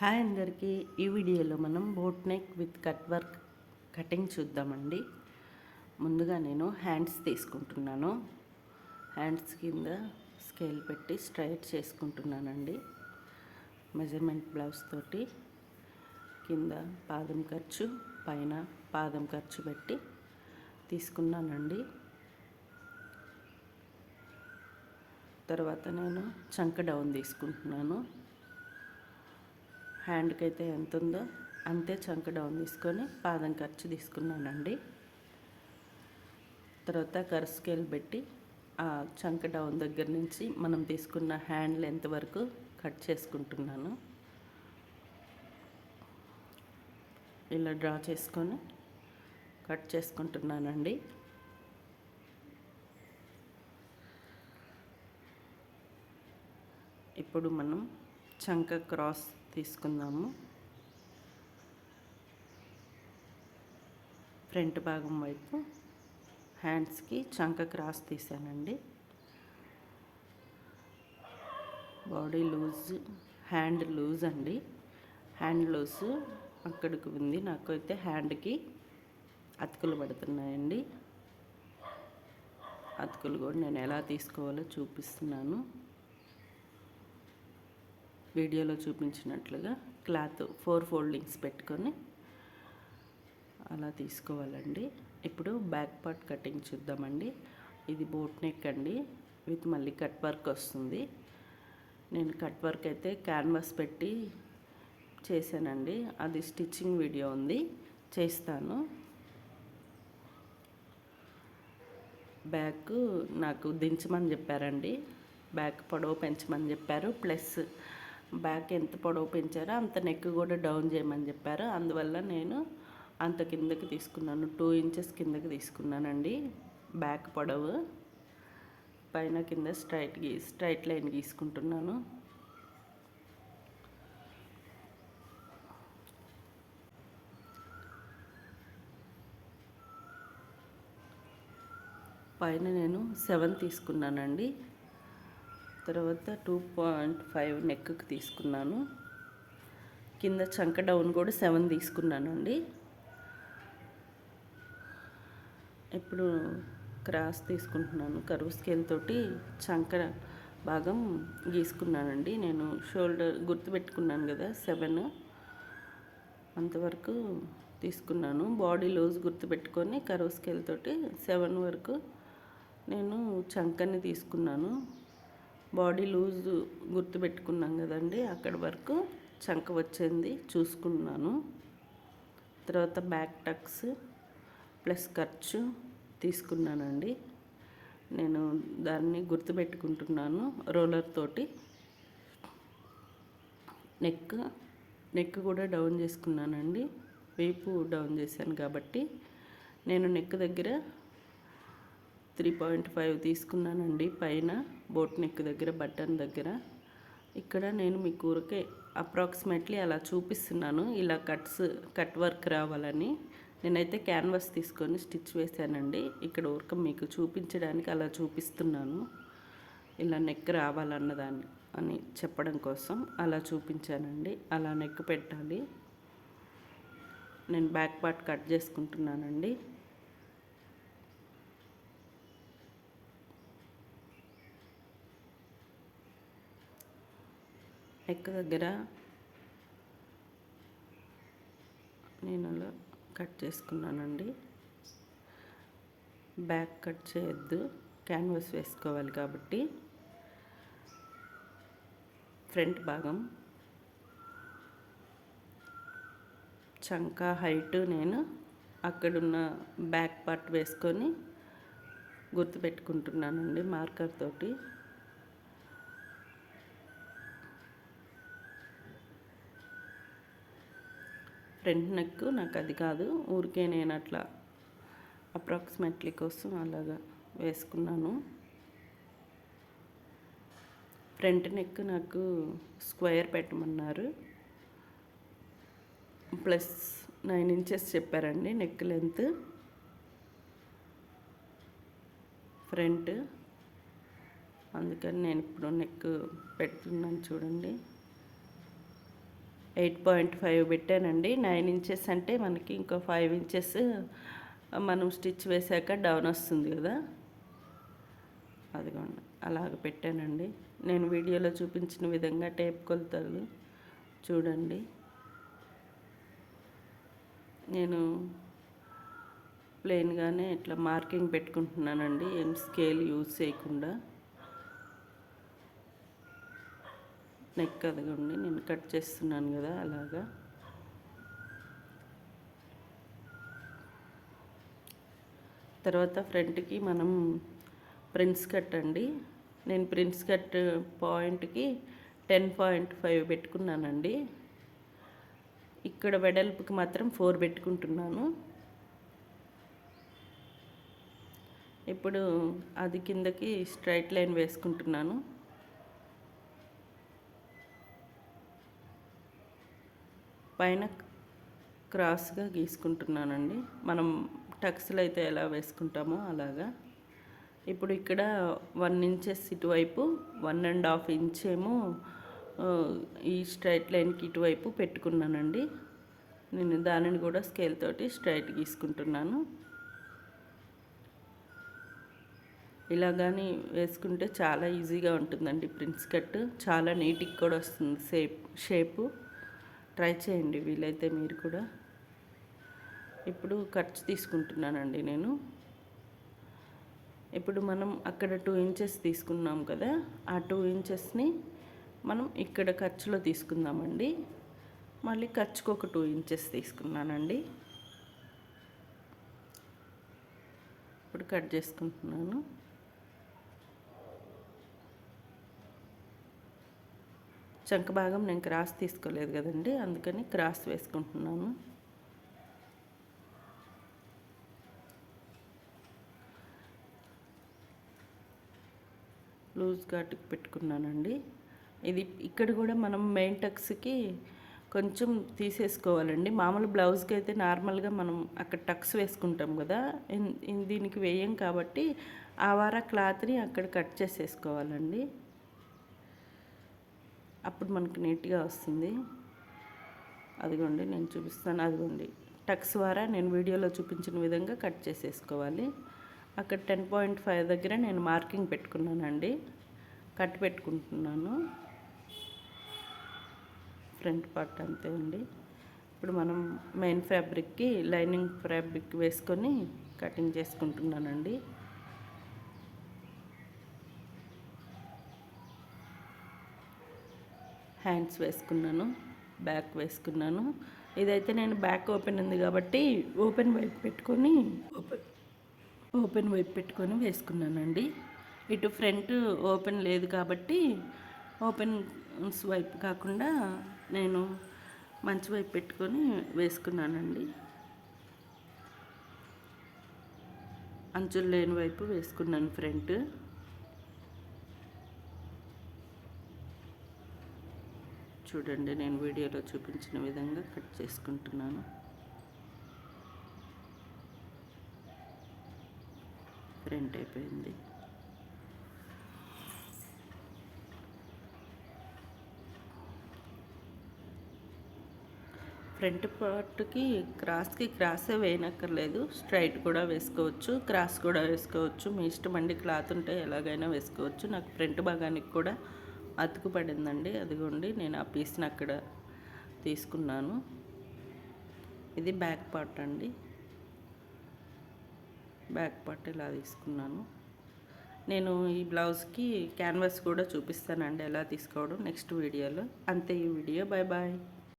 Hi అందరికీ. ఈ వీడియోలో మనం boat neck with cut work cutting చూద్దామండి. ముందుగా నేను హ్యాండ్స్ తీసుకుంటున్నాను. హ్యాండ్స్ కింద స్కేల్ పెట్టి స్ట్రైట్ చేసుకుంటున్నానండి. మెజర్మెంట్ బ్లౌజ్ తోటి కింద పాదం ఖర్చు పైన పాదం ఖర్చు పెట్టి తీసుకున్నానండి. తర్వాత నేను చంక డౌన్ తీసుకుంటున్నాను. హ్యాండ్కి అయితే ఎంత ఉందో అంతే చంక డౌన్ తీసుకొని పాదం ఖర్చు తీసుకున్నానండి. తర్వాత కర్వ్ స్కేల్ పెట్టి ఆ చంక డౌన్ దగ్గర నుంచి మనం తీసుకున్న హ్యాండ్ లెంత్ వరకు కట్ చేసుకుంటున్నాను. ఇలా డ్రా చేసుకొని కట్ చేసుకుంటున్నానండి. ఇప్పుడు మనం చంక క్రాస్ తీసుకుందాము. ఫ్రంట్ భాగం వైపు హ్యాండ్స్కి చంక క్రాస్ తీసానండి. బాడీ లూజ్, హ్యాండ్ లూజ్ అండి. హ్యాండ్ లూజ్ అక్కడికి ఉంది. నాకైతే హ్యాండ్కి అతుకులు పడుతున్నాయండి. అతుకులు కూడా నేను ఎలా తీసుకోవాలో చూపిస్తున్నాను. వీడియోలో చూపించినట్లుగా క్లాత్ 4 ఫోల్డింగ్స్ పెట్టుకొని అలా తీసుకోవాలండి. ఇప్పుడు బ్యాక్ పార్ట్ కటింగ్ చూద్దామండి. ఇది బోట్ నెక్ అండి, విత్ మళ్ళీ కట్ వర్క్ వస్తుంది. నేను కట్ వర్క్ అయితే క్యాన్వాస్ పెట్టి చేశానండి. అది స్టిచ్చింగ్ వీడియో ఉంది, చేస్తాను. బ్యాక్ నాకు దించమని చెప్పారండి. బ్యాక్ పొడవు పెంచమని చెప్పారు. ప్లస్ బ్యాక్ ఎంత పొడవు పెంచారో అంత నెక్ కూడా డౌన్ చేయమని చెప్పారు. అందువల్ల నేను అంత కిందకి తీసుకున్నాను. 2 ఇంచెస్ కిందకి తీసుకున్నానండి బ్యాక్ పొడవు. పైన కింద స్ట్రైట్ లైన్ గీసుకుంటున్నాను. పైన నేను 7 తీసుకున్నానండి. తర్వాత 2.5 నెక్కి తీసుకున్నాను. కింద చంక డౌన్ కూడా 7 తీసుకున్నానండి. ఇప్పుడు క్రాస్ తీసుకుంటున్నాను. కర్వ్ స్కేల్ తోటి చంక భాగం గీసుకున్నానండి. నేను షోల్డర్ గుర్తుపెట్టుకున్నాను కదా, 7 అంతవరకు తీసుకున్నాను. బాడీ లూజ్ గుర్తుపెట్టుకొని కర్వ్ స్కేల్ తోటి 7 వరకు నేను చంకని తీసుకున్నాను. బాడీ లూజ్ గుర్తుపెట్టుకున్నాం కదండి, అక్కడి వరకు చంక వచ్చింది చూసుకున్నాను. తర్వాత బ్యాక్ టక్స్ ప్లస్ ఖర్చు తీసుకున్నానండి. నేను దాన్ని గుర్తుపెట్టుకుంటున్నాను రోలర్ తోటి. నెక్ కూడా డౌన్ చేసుకున్నానండి. వీపు డౌన్ చేశాను కాబట్టి నేను నెక్ దగ్గర 3.5 తీసుకున్నానండి. పైన బోట్ నెక్ దగ్గర, బటన్ దగ్గర. ఇక్కడ నేను మీకు ఊరికే అప్రాక్సిమేట్లీ అలా చూపిస్తున్నాను. ఇలా కట్ వర్క్ రావాలని నేనైతే క్యాన్వాస్ తీసుకొని స్టిచ్ వేశానండి. ఇక్కడ ఊరికే మీకు చూపించడానికి అలా చూపిస్తున్నాను. ఇలా నెక్ రావాలన్నదాన్ని అని చెప్పడం కోసం అలా చూపించానండి. అలా నెక్ పెట్టాలి. నేను బ్యాక్ పార్ట్ కట్ చేసుకుంటున్నానండి. నెక్ దగ్గర నేను అలా కట్ చేసుకున్నానండి. బ్యాక్ కట్ చేయొద్దు, క్యాన్వాస్ వేసుకోవాలి కాబట్టి. ఫ్రంట్ భాగం చంక హైట్ నేను అక్కడున్న బ్యాక్ పార్ట్ వేసుకొని గుర్తుపెట్టుకుంటున్నానండి మార్కర్ తోటి. ఫ్రంట్ నెక్ నాకు అది కాదు, ఊరికే నేను అట్లా అప్రాక్సిమేట్లీ కోసం అలాగా వేసుకున్నాను. ఫ్రంట్ నెక్ నాకు స్క్వేర్ పెట్టమన్నారు. ప్లస్ 9 ఇంచెస్ చెప్పారండి నెక్ లెంత్. ఫ్రంట్ అందుకని నేను ఇప్పుడు నెక్ పెడుతున్నాను చూడండి. 8.5 పెట్టానండి. 9 ఇంచెస్ అంటే మనకి ఇంకో 5 ఇంచెస్ మనం స్టిచ్ వేసాక డౌన్ వస్తుంది కదా, అదిగోండి అలాగ పెట్టానండి. నేను వీడియోలో చూపించిన విధంగా టేప్ కొలతలు చూడండి. నేను ప్లెయిన్గానే ఇట్లా మార్కింగ్ పెట్టుకుంటున్నానండి, ఏం స్కేల్ యూజ్ చేయకుండా. నెక్ అదిగోండి నేను కట్ చేస్తున్నాను కదా అలాగా. తర్వాత ఫ్రంట్కి మనం ప్రిన్స్ కట్ అండి. నేను ప్రిన్స్ కట్ పాయింట్కి 10.5 పెట్టుకున్నానండి. ఇక్కడ వెడల్పుకి మాత్రం 4 పెట్టుకుంటున్నాను. ఇప్పుడు అది కిందకి స్ట్రైట్ లైన్ వేసుకుంటున్నాను. పైన క్రాస్గా గీసుకుంటున్నానండి, మనం టక్స్లో అయితే ఎలా వేసుకుంటామో అలాగా. ఇప్పుడు ఇక్కడ 1 ఇంచెస్ ఇటువైపు, 1.5 ఇంచ్ ఏమో ఈ స్ట్రైట్ లైన్కి ఇటువైపు పెట్టుకున్నానండి. నేను దానిని కూడా స్కేల్ తోటి స్ట్రైట్ గీసుకుంటున్నాను. ఇలా కానీ వేసుకుంటే చాలా ఈజీగా ఉంటుందండి ప్రిన్స్ కట్, చాలా నీట్గా కూడా వస్తుంది షేపు. ట్రై చేయండి వీలైతే మీరు కూడా. ఇప్పుడు ఖర్చు తీసుకుంటున్నానండి నేను. ఇప్పుడు మనం అక్కడ 2 ఇంచెస్ తీసుకున్నాం కదా, ఆ 2 ఇంచెస్ని మనం ఇక్కడ ఖర్చులో తీసుకుందామండి. మళ్ళీ ఖర్చుకు ఒక 2 ఇంచెస్ తీసుకున్నానండి. ఇప్పుడు కట్ చేసుకుంటున్నాను. చంక భాగం నేను క్రాస్ తీసుకోలేదు కదండి, అందుకని క్రాస్ వేసుకుంటున్నాను. లూజ్ ఘాటుకు పెట్టుకున్నానండి. ఇది ఇక్కడ కూడా మనం మెయిన్ టక్స్కి కొంచెం తీసేసుకోవాలండి. మామూలు బ్లౌజ్కి అయితే నార్మల్గా మనం అక్కడ టక్స్ వేసుకుంటాం కదా, దీనికి వేయం కాబట్టి ఆ వార క్లాత్ని అక్కడ కట్ చేసేసుకోవాలండి. అప్పుడు మనకు నీట్గా వస్తుంది. అదిగోండి నేను చూపిస్తాను, అదిగోండి టక్స్ వారా నేను వీడియోలో చూపించిన విధంగా కట్ చేసేసుకోవాలి. అక్కడ 10.5 దగ్గర నేను మార్కింగ్ పెట్టుకున్నానండి, కట్ పెట్టుకుంటున్నాను ఫ్రంట్ పార్ట్ అంతే అండి. ఇప్పుడు మనం మెయిన్ ఫ్యాబ్రిక్కి లైనింగ్ ఫ్యాబ్రిక్ వేసుకొని కటింగ్ చేసుకుంటున్నానండి. హ్యాండ్స్ వేసుకున్నాను, బ్యాక్ వేసుకున్నాను. ఇదైతే నేను బ్యాక్ ఓపెన్ ఉంది కాబట్టి ఓపెన్ వైపు పెట్టుకొని వేసుకున్నానండి. ఇటు ఫ్రంట్ ఓపెన్ లేదు కాబట్టి ఓపెన్ వైపు కాకుండా నేను మంచి వైపు పెట్టుకొని వేసుకున్నానండి. అంచులు లేని వైపు వేసుకున్నాను ఫ్రంట్. చూడండి నేను వీడియోలో చూపించిన విధంగా కట్ చేసుకుంటున్నాను. ఫ్రంట్ అయిపోయింది. ఫ్రంట్ పార్ట్కి క్రాసే వేయనక్కర్లేదు, స్ట్రైట్ కూడా వేసుకోవచ్చు, క్రాస్ కూడా వేసుకోవచ్చు, మీ ఇష్టం అండి. క్లాత్ ఉంటే ఎలాగైనా వేసుకోవచ్చు. నాకు ఫ్రంట్ భాగానికి కూడా అతుకు పడిందండి, అదిగోండి నేను ఆ పీస్ని అక్కడ తీసుకున్నాను. ఇది బ్యాక్ పార్ట్ అండి, బ్యాక్ పార్ట్ ఇలా తీసుకున్నాను. నేను ఈ బ్లౌజ్కి క్యాన్వాస్ కూడా చూపిస్తానండి ఎలా తీసుకోవడం నెక్స్ట్ వీడియోలో. అంతే ఈ వీడియో. Bye bye.